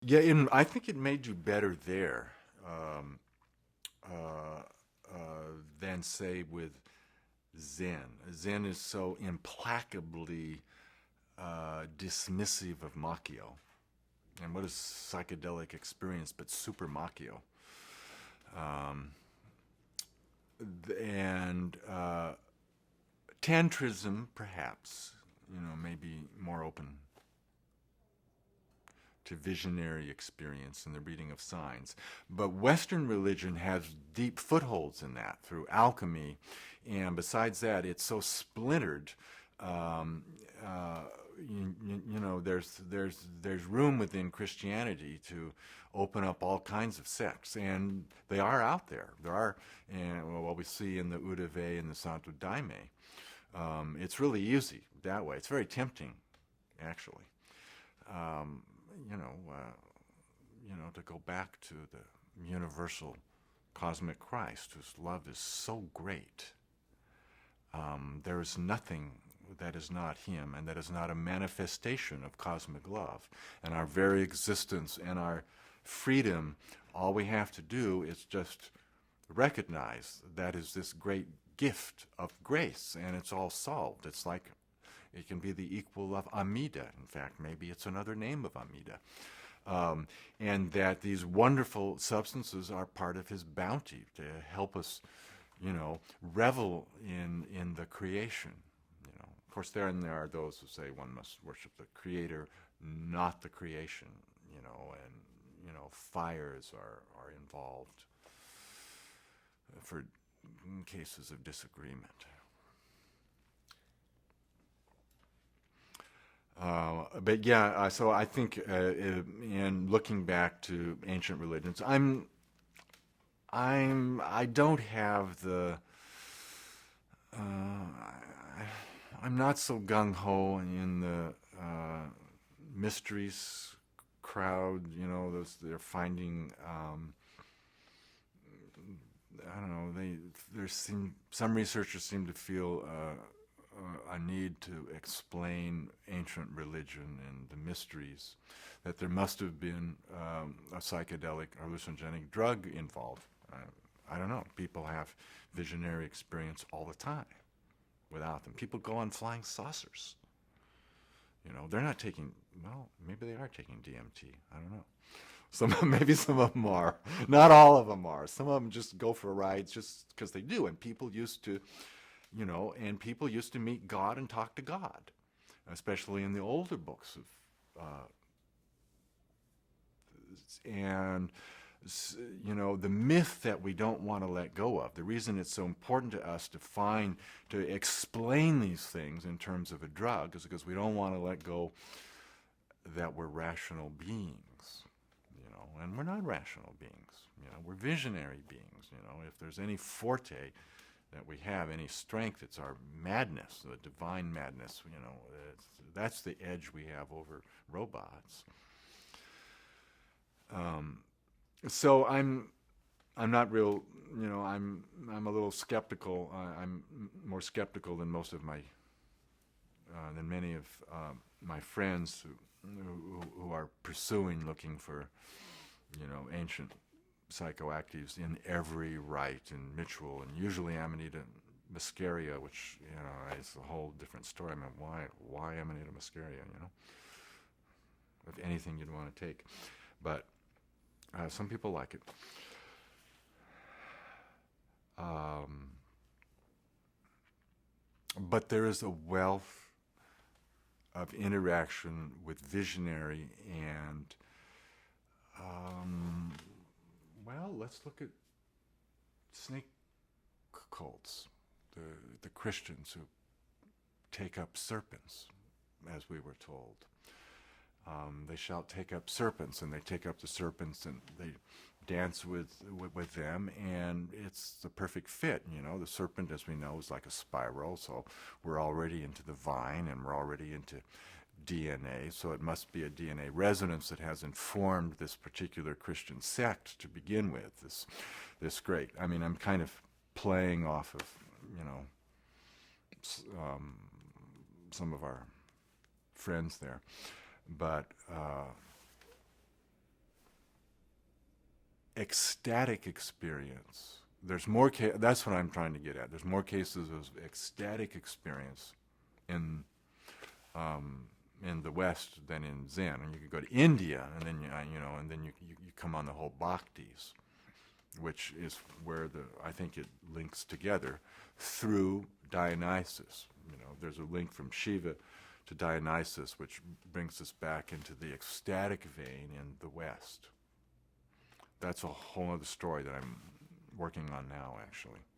Yeah, I think it made you better there um, uh, than, say, with Zen. Zen is so implacably dismissive of Machio. And what is psychedelic experience but super Machio? Um, and Tantrism, perhaps, maybe more open to visionary experience and the reading of signs. But Western religion has deep footholds in that through alchemy, and besides that, it's so splintered. Um, uh, there's room within Christianity to open up all kinds of sects, and they are out there. There are, and what we see in the Udave and the Santo Daime. It's really easy that way. It's very tempting, actually. Um, you know, uh, to go back to the universal cosmic Christ, whose love is so great. There is nothing that is not Him and that is not a manifestation of cosmic love. And our very existence and our freedom, all we have to do is just recognize that is this great gift of grace, and it's all solved. It's like it can be the equal of Amida. In fact, maybe it's another name of Amida. And that these wonderful substances are part of His bounty to help us, revel in the creation. Of course, there are those who say one must worship the Creator, not the creation. And fires are involved for cases of disagreement. But yeah, so I think in looking back to ancient religions, I don't have the, I'm not so gung ho in the mysteries crowd. Those they're finding. I don't know. Some researchers seem to feel a need to explain ancient religion and the mysteries, that there must have been a psychedelic hallucinogenic drug involved. I don't know. People have visionary experience all the time without them. People go on flying saucers. They're not taking, well, maybe they are taking DMT. I don't know. Maybe some of them are. Not all of them are. Some of them just go for rides just because they do. And people used to, meet God and talk to God, especially in the older books of, and the myth that we don't want to let go of. The reason it's so important to us to explain these things in terms of a drug is because we don't want to let go that we're rational beings. And we're not rational beings. We're visionary beings. If there's any forte that we have, any strength, it's our madness, the divine madness. That's the edge we have over robots. So I'm not real. I'm a little skeptical. I'm more skeptical than most of than many of my friends who are looking for ancient psychoactives in every rite and ritual, and usually Amanita muscaria, which is a whole different story. I mean, why Amanita muscaria? Of anything you'd want to take, but some people like it. But there is a wealth of interaction with visionary and let's look at snake cults, the Christians who take up serpents, as we were told. They shall take up serpents, and they take up the serpents, and they dance with them, and it's the perfect fit. The serpent, as we know, is like a spiral, so we're already into the vine, and we're already into DNA, so it must be a DNA resonance that has informed this particular Christian sect to begin with. This great. I mean, I'm kind of playing off of some of our friends there, but ecstatic experience. There's more. That's what I'm trying to get at. There's more cases of ecstatic experience in the West than in Zen. And you could go to India, and then and then you come on the whole bhaktis, which is where I think it links together through Dionysus. There's a link from Shiva to Dionysus, which brings us back into the ecstatic vein in the West. That's a whole other story that I'm working on now, actually.